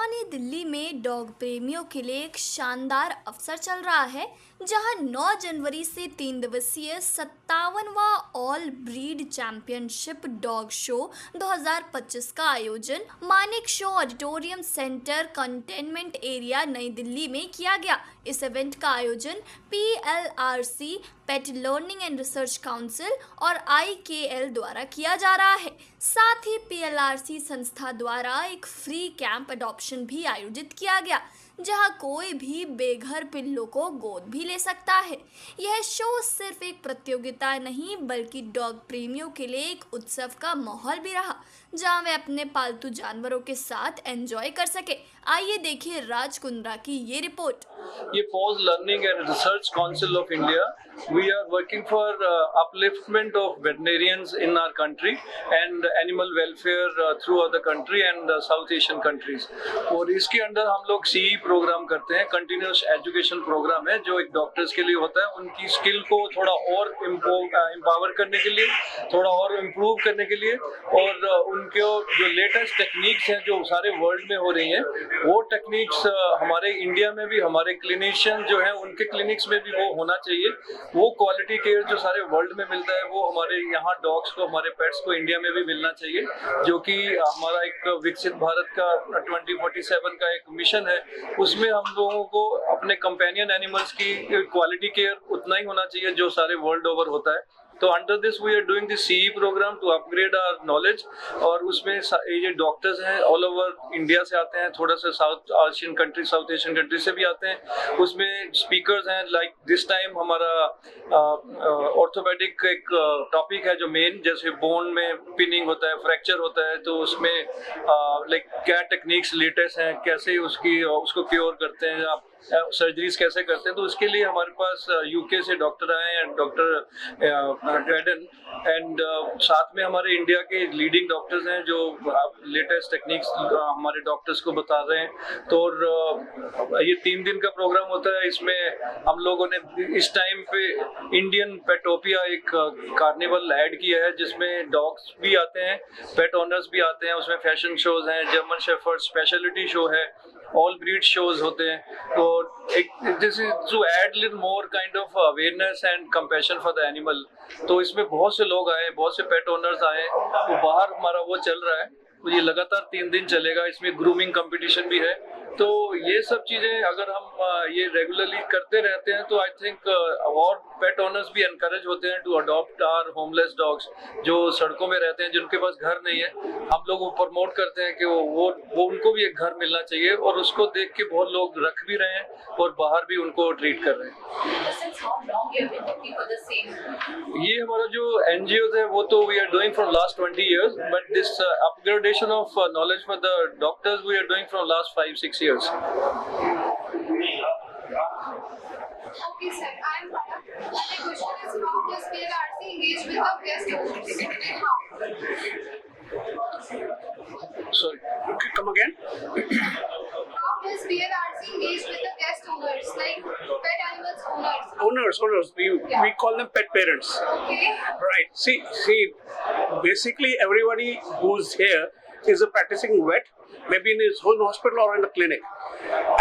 राजधानी दिल्ली में डॉग प्रेमियों के लिए एक शानदार अवसर चल रहा है, जहां 9 जनवरी से 3 दिवसीय 57वां all breed championship dog show 2025 का आयोजन Manek Shaw auditorium centre containment area नई दिल्ली में किया गया। इस इवेंट का आयोजन PLRC pet learning and research council और IKL द्वारा किया जा रहा है। साथ ही PLRC संस्था द्वारा एक फ्री कैंप अडॉप्शन भी आयोजित किया गया, जहां कोई भी बेघर पिल्लों को गोद भी ले सकता है। यह शो सिर्फ एक प्रतियोगिता नहीं बल्कि डॉग प्रेमियों के लिए एक उत्सव का माहौल भी रहा, जहां वे अपने पालतू जानवरों के साथ एंजॉय कर सके। आइए देखिए राज कुंद्रा की ये रिपोर्ट। ये paws learning and research council of India, we are working for upliftment of veterinarians in our country and animal welfare through our country and South Asian countries. और इसके अंदर हम लोग CE प्रोग्राम करते हैं, कंटिन्यूस एजुकेशन प्रोग्राम है, जो एक डॉक्टर्स के लिए होता है, उनकी स्किल को थोड़ा और एम्पावर करने के लिए, थोड़ा और इम्प्रूव करने के लिए, और उनके जो लेटेस्ट टेक्निक्स हैं जो सारे वर्ल्ड में हो रही हैं, वो टेक्निक्स हमारे इंडिया में भी, हमारे क्लिनिशियन जो हैं उनके क्लिनिक्स में भी वो होना चाहिए। वो क्वालिटी केयर जो सारे वर्ल्ड में मिलता है वो हमारे यहाँ डॉग्स को, हमारे पेट्स को इंडिया में भी मिलना चाहिए, जो कि हमारा एक विकसित भारत का 2047 का एक मिशन है। उसमें हम लोगों को अपने कंपेनियन एनिमल्स की क्वालिटी केयर उतना ही होना चाहिए जो सारे वर्ल्ड ओवर होता है। तो under this we are doing the CE programme to upgrade our knowledge, और उसमें ये डॉक्टर्स हैं ऑल ओवर इंडिया से आते हैं, थोड़ा सा साउथ एशियन कंट्री से भी आते हैं। उसमें स्पीकर्स हैं, लाइक दिस टाइम हमारा ऑर्थोपेडिक एक टॉपिक है जो मेन, जैसे बोन में पिनिंग होता है, फ्रैक्चर होता है, तो उसमें लाइक क्या टेक्निक्स लेटेस्ट हैं, कैसे उसको क्योर करते हैं, आप सर्जरीज कैसे करते हैं। तो उसके लिए हमारे पास UK से डॉक्टर आए हैं, डॉक्टर ड्रेडन, एंड साथ में हमारे इंडिया के लीडिंग डॉक्टर्स हैं जो लेटेस्ट टेक्निक्स हमारे डॉक्टर्स को बता रहे हैं। तो ये 3 दिन का प्रोग्राम होता है। इसमें हम लोगों ने इस टाइम पे इंडियन पेटोपिया एक कार्निवल ऐड किया है, जिसमें डॉग्स भी आते हैं, पेट ओनर्स भी आते हैं। उसमें फैशन शोज हैं, जर्मन शेफर्ड स्पेशलिटी शो है, ऑल ब्रीड शोज होते हैं। तो एक this is to add little more kind of awareness and compassion for the animal. तो इसमें बहुत से लोग आए, बहुत से पेट ओनर्स आए। तो बाहर हमारा वो चल रहा है, तो ये लगातार 3 दिन चलेगा। इसमें ग्रूमिंग कंपटीशन भी है। तो ये सब चीजें अगर हम ये रेगुलरली करते रहते हैं तो आई थिंक और पेट ओनर्स भी एनकरेज होते हैं to adopt our homeless dogs जो सड़कों में रहते हैं, जिनके पास घर नहीं है। हम लोग वो प्रमोट करते हैं कि वो उनको भी एक घर मिलना चाहिए, और उसको देख के बहुत लोग रख भी रहे हैं और बाहर भी उनको ट्रीट कर रहे हैं। ये हमारा जो NGOs है वो तो we are doing from last 20 years, but this upgradation of knowledge for the doctors we are doing from last 5-6 years. Okay, sir. I'm Farah. My question is, how does PLRC engage with the guest hosts? How? Sorry, Come again? How does PLRC engage with the guest owners, like pet animals owners? Owners. We call them pet parents. Okay. Right. See, basically everybody who's here is a practicing vet, maybe in his own hospital or in the clinic.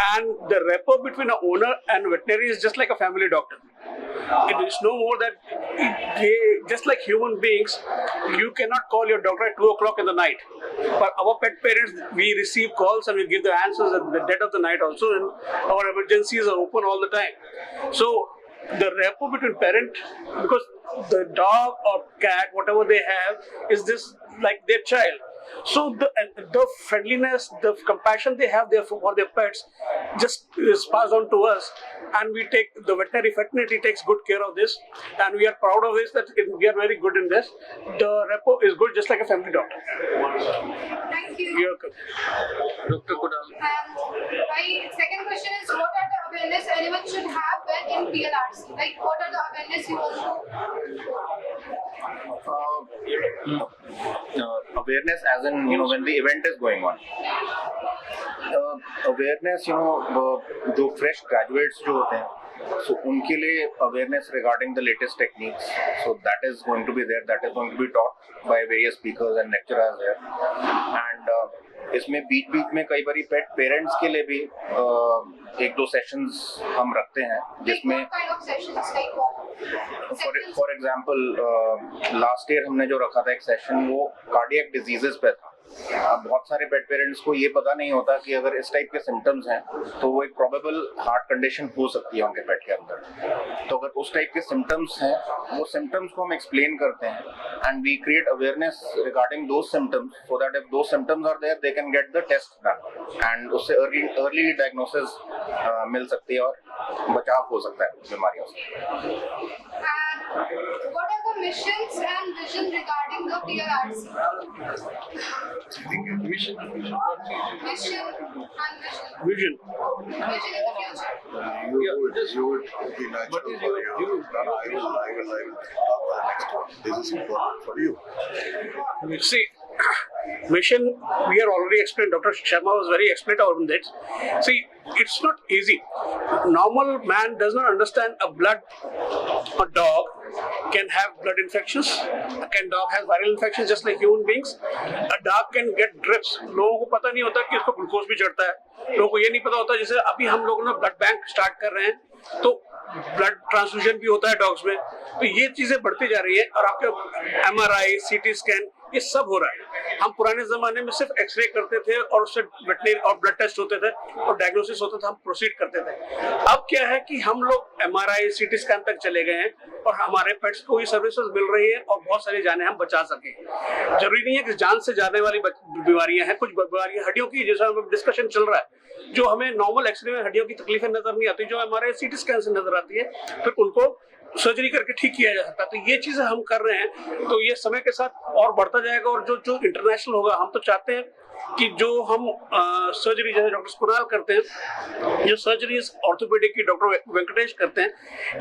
And the rapport between an owner and veterinary is just like a family doctor. It is no more that just like human beings, you cannot call your doctor at 2 o'clock in the night. But our pet parents, we receive calls and we give the answers at the dead of the night also, and our emergencies are open all the time. So the rapport between parent, because the dog or cat, whatever they have, is this like their child. So the friendliness, the compassion they have there for their pets just is passed on to us, and we take the veterinary takes good care of this, and we are proud of this, that we are very good in this. The rapport is good, just like a family doctor. Thank you. You're welcome. Dr. Kudal. My second question is, what are the awareness anyone should have when in PLRC? Like, what are the awareness you want to? Awareness as in, when the event is going on. Awareness, जो fresh graduates जो होते हैं, so उनके लिए awareness regarding the latest techniques, so that is going to be there, that is going to be taught by various speakers and lecturers there. And इसमें बीच बीच में कई बार पेट parents के लिए भी एक दो सेशंस हम रखते हैं जिसमें What kind of sessions? Like what? For example last year हमने जो रखा था एक सेशन वो कार्डियक डिजीजेस पे था। अब बहुत सारे पेट पेरेंट्स को ये पता नहीं होता कि अगर इस टाइप के सिम्टम्स हैं तो वो एक प्रोबेबल हार्ट कंडीशन हो सकती है उनके पेट के अंदर। तो अगर उस टाइप के सिम्टम्स हैं वो सिम्टम्स को हम एक्सप्लेन करते हैं and we create awareness regarding those symptoms so that if those symptoms are there they can get the test done and उससे अर्ली डायग्नोसिस मिल सकती है और बचाव हो सकता है बीमारियों से। And what are the missions and vision regarding the PRRC? Mission. Mission and vision. Vision. Vision in the future. You would be natural What is for your you. view? No, I will talk for the next one. This is important for you. See, mission, we are already explained. Dr. Sharma was very explicit on that. See, it's not easy. Normal man does not understand a dog can have blood infections. Can dog has viral infections just like human beings? A dog can get drips. लोगों को पता नहीं होता कि इसको glucose भी चढ़ता है। लोगों को ये नहीं पता होता जैसे अभी हम लोगों ने ब्लड बैंक स्टार्ट कर रहे हैं तो ब्लड ट्रांसफ्यूजन भी होता है डॉग्स में। तो ये चीजें बढ़ती जा रही है और आपके MRI, CT स्कैन ये सब हो रहा है। हम पुराने जमाने में सिर्फ एक्सरे करते थे और उससे वेटनरी और ब्लड टेस्ट होते थे और डायग्नोसिस होता था, हम प्रोसीड करते थे। अब क्या है कि हम लोग MRI, CT स्कैन तक चले गए हैं और हमारे पेट्स को ये सर्विसेज मिल रही है और बहुत सारी जानें हम बचा सके। जरूरी नहीं है कि जान से जाने वाली बीमारियां हैं, कुछ बीमारियां हड्डियों की जैसा डिस्कशन चल रहा है जो हमें नॉर्मल एक्सरे में हड्डियों की तकलीफें नजर नहीं आती, जो हमारे CT स्कैन से नजर आती है, फिर उनको सर्जरी करके ठीक किया जा सकता है। तो ये चीजें हम कर रहे हैं तो ये समय के साथ और बढ़ता जाएगा और जो इंटरनेशनल होगा हम तो चाहते हैं कि जो हम सर्जरी जैसे डॉक्टर कुणाल करते हैं, जो सर्जरीज ऑर्थोपेडिक की डॉक्टर वेंकटेश करते हैं,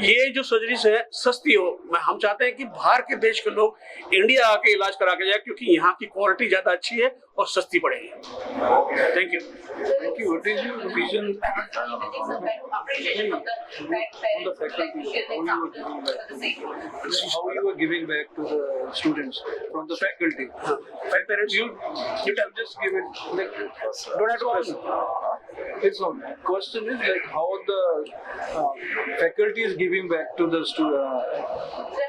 ये जो सर्जरीज है सस्ती हो। हम चाहते हैं कि बाहर के देश के लोग इंडिया आके इलाज करा के जाए क्योंकि यहाँ की क्वालिटी ज्यादा अच्छी है और सस्ती पड़ेगी। Thank you. Thank you. What is your vision? Appreciation of the faculty. How you are giving back to the students from the faculty? Pet parents, You can just give it like don't have to ask. it's on. Question is like how the faculty is giving back to the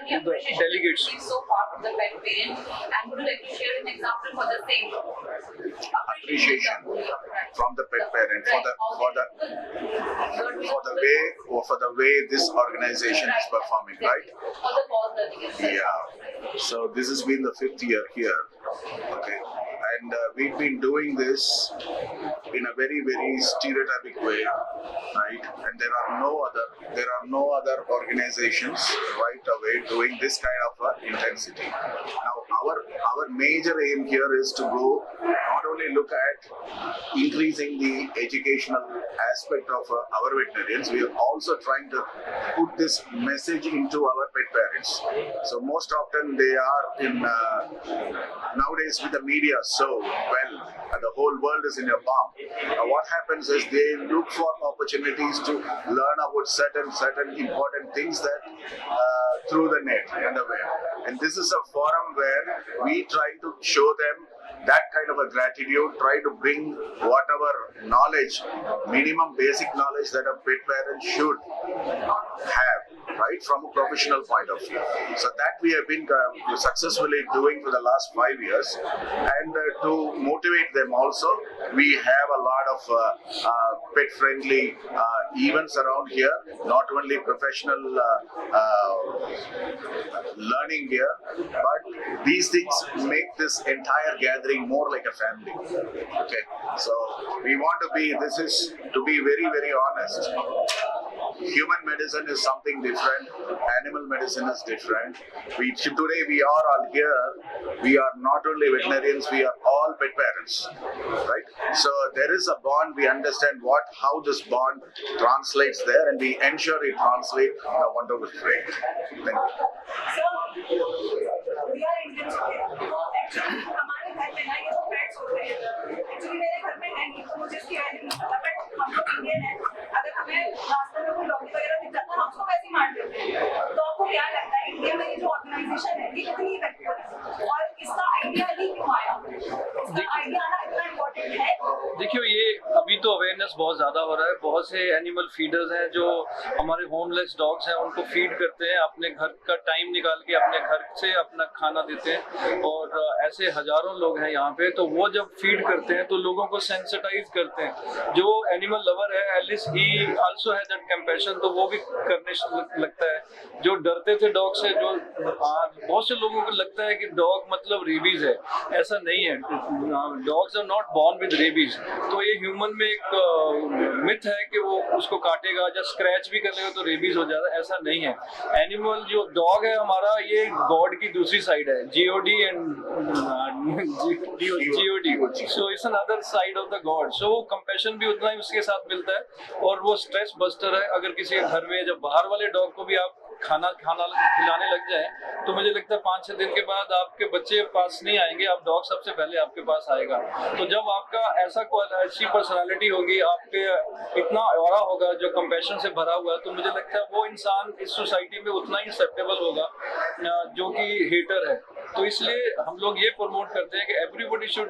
delegates. So far from the pet parent, and would you like to share an example for the same? Appreciation from the pet parent for the way this organization is performing, right? For the cause that you said. Yeah. So this has been the 5th year here. Okay. And we've been doing this in a very, very stereotypic way, right? And there are no other organizations right away doing this kind of intensity. Now, our major aim here is to go not only look at increasing the educational aspect of our veterinarians, we are also trying to put this message into our pet parents. So most often they are in nowadays with the media so well, and the whole world is in your palm. What happens is they look for opportunities to learn about certain important things that through the net and the web. And this is a forum where we try to show them that kind of a gratitude, try to bring whatever knowledge, minimum basic knowledge that a pet parent should have, right, from a professional point of view. So that we have been successfully doing for the last 5 years. And to motivate them also, we have a lot of pet-friendly events around here, not only professional learning here, but these things make this entire gathering more like a family. Okay, so we want to be, this is to be very, very honest. Human medicine is something different, animal medicine is different. Today we are all here, we are not only veterinarians, we are all pet parents, right? So there is a bond, we understand how this bond translates there, and we ensure it translates in a wonderful way. Thank you. We are Indians, actually हमारे घर में ना ये जो pets होते हैं, actually मेरे घर में है नहीं तो मुझे इसकी वैल्यू नहीं पता, but हम लोग इंडियन हैं, अगर हमें रास्ते में कोई डॉगी वगैरह दिख जाता है हम उसको वैसे ही मार देते हैं। तो आपको क्या लगता है इंडिया में ये जो ऑर्गेनाइजेशन है ये कितनी इफेक्टिव है और इसका आइडिया ही क्यों आया? इसका आइडिया आना इतना इम्पोर्टेंट देखियो, ये अभी तो अवेयरनेस बहुत ज़्यादा हो रहा है। बहुत से एनिमल फीडर्स हैं जो हमारे होमलेस डॉग्स हैं उनको फीड करते हैं, अपने घर का टाइम निकाल के अपने घर से अपना खाना देते हैं। और ऐसे हज़ारों लोग हैं यहाँ पे, तो वो जब फीड करते हैं तो लोगों को सेंसिटाइज करते हैं। जो एनिमल लवर है at least he also has that compassion, तो वो भी करने लगता है। जो डरते थे डॉग से, जो बहुत से लोगों को लगता है कि डॉग मतलब रेबीज है, ऐसा नहीं है। Dogs are not born with rabies. तो ये ह्यूमन में एक मिथ है कि वो उसको काटेगा या स्क्रैच भी कर लेगा तो रेबीज हो जाता है, ऐसा नहीं है। एनिमल जो डॉग है हमारा, ये गॉड की दूसरी साइड है, GOD and GOD, so it's another side of the god. So वो कंपैशन भी उतना ही उसके साथ मिलता है और वो स्ट्रेस बस्टर है। अगर किसी के घर में जब बाहर वाले डॉग को भी आप खाना खिलाने लग जाए तो मुझे लगता है 5-6 दिन के बाद आपके बच्चे पास नहीं आएंगे, आप डॉग सबसे पहले आपके पास आएगा। तो जब आपका ऐसी पर्सनालिटी होगी, आपके इतना ऑरा होगा जो कंपैशन से भरा हुआ है, तो मुझे लगता है वो इंसान इस सोसाइटी में उतना ही एक्सेप्टेबल होगा जो कि हेटर है। तो इसलिए हम लोग ये प्रमोट करते हैं कि everybody should,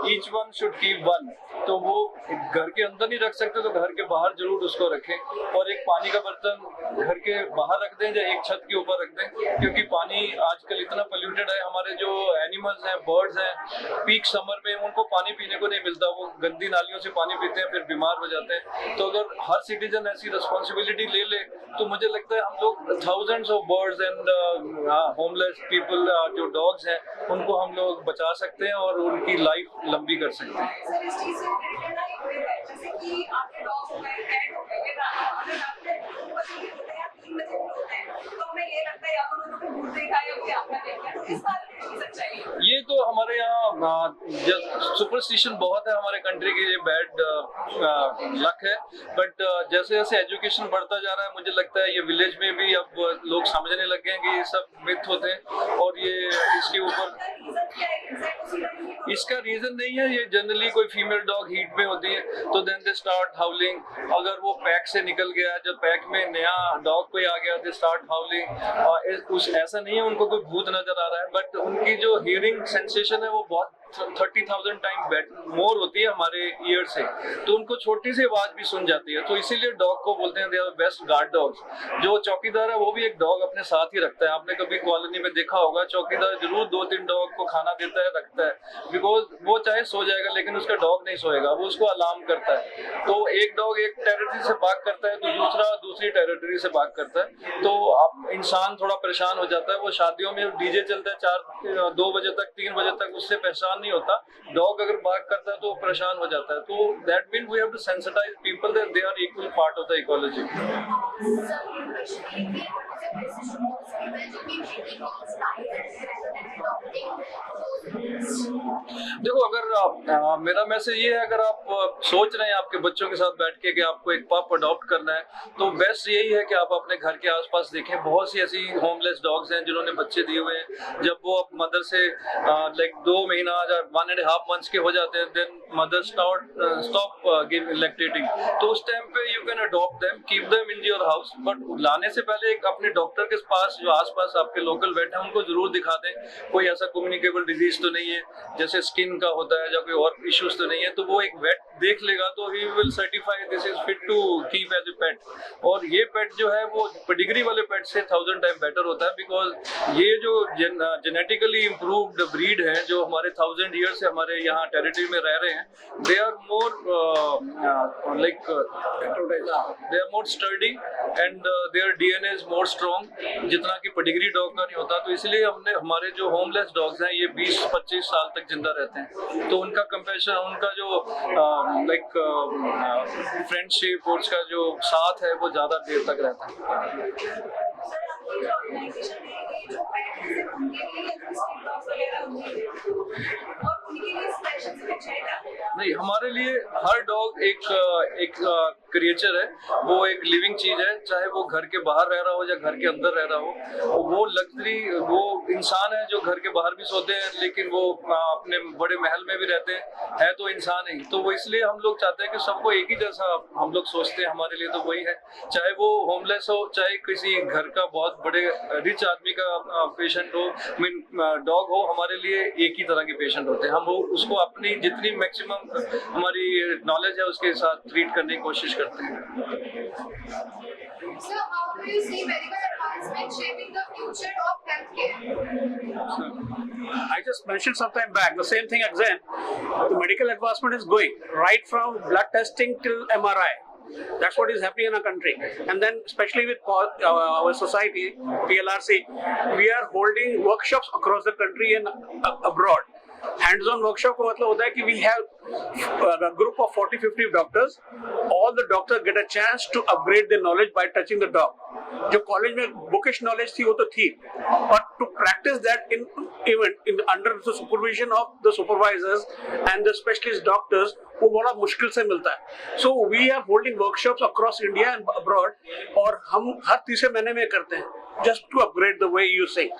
each one should keep one. तो वो घर के अंदर नहीं रख सकते तो घर के बाहर जरूर उसको रखें, और एक पानी का बर्तन घर के बाहर रख दें या एक छत के ऊपर रख दें, क्योंकि पानी आजकल इतना पोल्यूटेड है। हमारे जो एनिमल्स हैं, बर्ड्स हैं, पीक समर में उनको पानी पीने को नहीं मिलता, वो गंदी नालियों से पानी पीते हैं, फिर बीमार हो जाते हैं। तो अगर हर सिटीजन ऐसी रिस्पॉन्सिबिलिटी ले ले तो मुझे लगता है हम लोग thousands of birds and homeless people जो डॉग्स हैं उनको हम लोग बचा सकते हैं और उनकी लाइफ लंबी कर सकते हैं। सर, इस चीज़ से रिलेटेड ना एक वे है, जैसे कि आपके डॉग हो गए, कैट हो गए, ये रात में 2 बजे भी होते हैं या 3 बजे भी होते हैं, तो हमें ये लगता है या तो उन्होंने भूत देखा है या कोई आपने देखा है। तो इस बारे में की सच्चाई है? ये तो हमारे यहाँ सुपरस्टिशन बहुत है हमारे कंट्री की, ये बैड लक है। बट जैसे जैसे एजुकेशन बढ़ता जा रहा है, मुझे लगता है ये विलेज में भी अब लोग समझने लग गए हैं कि ये सब मिथ होते हैं और ये इसके ऊपर इसका रीजन नहीं है। ये जनरली कोई फीमेल डॉग हीट में होती है तो देन दे स्टार्ट हाउलिंग। अगर वो पैक से निकल गया, जब पैक में नया डॉग कोई आ गया, दे स्टार्ट हाउलिंग। कुछ ऐसा नहीं है उनको कोई भूत नजर आ रहा है, बट उनकी जो हियरिंग सेंसेशन है वो बहुत 30,000 टाइम मोर होती है हमारे ईयर से, तो उनको छोटी सी आवाज भी सुन जाती है। तो इसीलिए डॉग को बोलते हैं they are best guard dogs. जो चौकीदार है वो भी एक डॉग अपने साथ ही रखता है। आपने कभी कॉलोनी में देखा होगा, चौकीदार जरूर 2-3 डॉग को खाना देता है, रखता है, बिकॉज वो चाहे सो जाएगा लेकिन उसका डॉग नहीं सोएगा, वो उसको अलार्म करता है। तो एक डॉग एक टेरिटरी से भाग करता है तो दूसरा दूसरी टेरिटरी से भाग करता है, तो आप इंसान थोड़ा परेशान हो जाता है। वो शादियों में डीजे चलता है 2 बजे तक, 3 बजे तक, उससे परेशान नहीं होता। डॉग अगर बाग करता है तो परेशान हो जाता है। तो that mean we have to sensitise people that they are equal part of the ecology. देखो, अगर मेरा मैसेज ये है, अगर आप सोच रहे हैं आपके बच्चों के साथ बैठ के कि आपको एक पप अडॉप्ट करना है, तो बेस्ट यही है कि आप अपने घर के आसपास देखें। बहुत सी ऐसी होमलेस डॉग्स हैं जिन्होंने बच्चे दिए हुए हैं। जब वो अब मदर से लाइक 2 महीना या 1.5 मंथ्स के हो जाते हैं, देन मदर स्टॉप लैक्टेटिंग, तो उस टाइम पे you can adopt them, keep them in your house. But लाने से पहले एक अपने डॉक्टर के पास, जो आसपास आपके लोकल वेट है, उनको जरूर दिखा दें। कोई ऐसा कम्युनिकेबल डिजीज तो नहीं है जैसे स्किन का होता है या कोई और इश्यूज तो नहीं है, तो वो एक वेट देख लेगा तो ही will certify this is fit to keep as a pet. और ये पेट जो है वो पेडिग्री वाले पेट से 1000 टाइम बेटर होता है, बिकॉज ये जो जेनेटिकली इम्प्रूव्ड ब्रीड है जो हमारे 1000 ईयर से हमारे यहाँ टेरिटरी में रह रहे हैं, they are more they are more sturdy and their DNA is more strong, जितना कि पेडिग्री डॉग का नहीं होता। तो इसलिए हमने हमारे जो होमलेस डॉग्स हैं ये 20-25 साल तक जिंदा रहते हैं। तो उनका कंपैशन, उनका जो फ्रेंडशिप और उसका जो साथ है वो ज्यादा देर तक रहता है। सर, आपकी जो ऑर्गेनाइजेशन है, ये जो पेट है उनके लिए या स्ट्रीट डॉग्स वगैरह उनके लिए, और उनके लिए स्पेशल कुछ है क्या? नहीं, हमारे लिए हर डॉग एक क्रिएचर है, वो एक लिविंग चीज है, चाहे वो घर के बाहर रह रहा हो या घर के अंदर रह रहा हो। वो लग्जरी, वो इंसान है जो घर के बाहर भी सोते हैं लेकिन वो अपने बड़े महल में भी रहते हैं, है तो इंसान ही। तो वो इसलिए हम लोग चाहते हैं कि सबको एक ही जैसा हम लोग सोचते हैं, हमारे लिए तो वही है, चाहे वो होमलेस हो, चाहे किसी घर का बहुत बड़े रिच आदमी का पेशेंट हो, मीन डॉग हो, हमारे लिए एक ही तरह के पेशेंट होते हैं। हम वो उसको अपनी जितनी मैक्सिमम हमारी नॉलेज है उसके साथ ट्रीट करने की कोशिश करते हैं। So, how do you see medical advancement shaping the future of healthcare? I just mentioned some time back the same thing again. The medical advancement is going right from blood testing till MRI. That's what is happening in our country. And then, especially with our society, PLRC, we are holding workshops across the country and abroad. Hands-on workshop का मतलब होता है कि we have a group of 40-50 doctors. All the doctors get a chance to upgrade their knowledge by touching the dog. जो college में bookish knowledge थी वो तो थी, but to practice that in under the supervision of the supervisors and the specialist doctors, वो बड़ा मुश्किल से मिलता है. So we are holding workshops across India and abroad, और हम हर तीसरे महीने में करते हैं, just to upgrade the way you sing.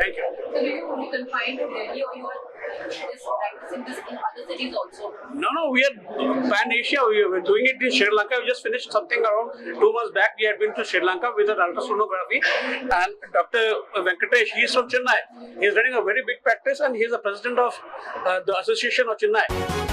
Thank you. So do you only confine to Delhi, or you are just practicing this in other cities also? No, we are pan-Asia. We are doing it in Sri Lanka. We just finished something around 2 months back. We had been to Sri Lanka with an ultrasonography. And Dr. Venkatesh, he is from Chennai. He is running a very big practice and he is the president of the Association of Chennai.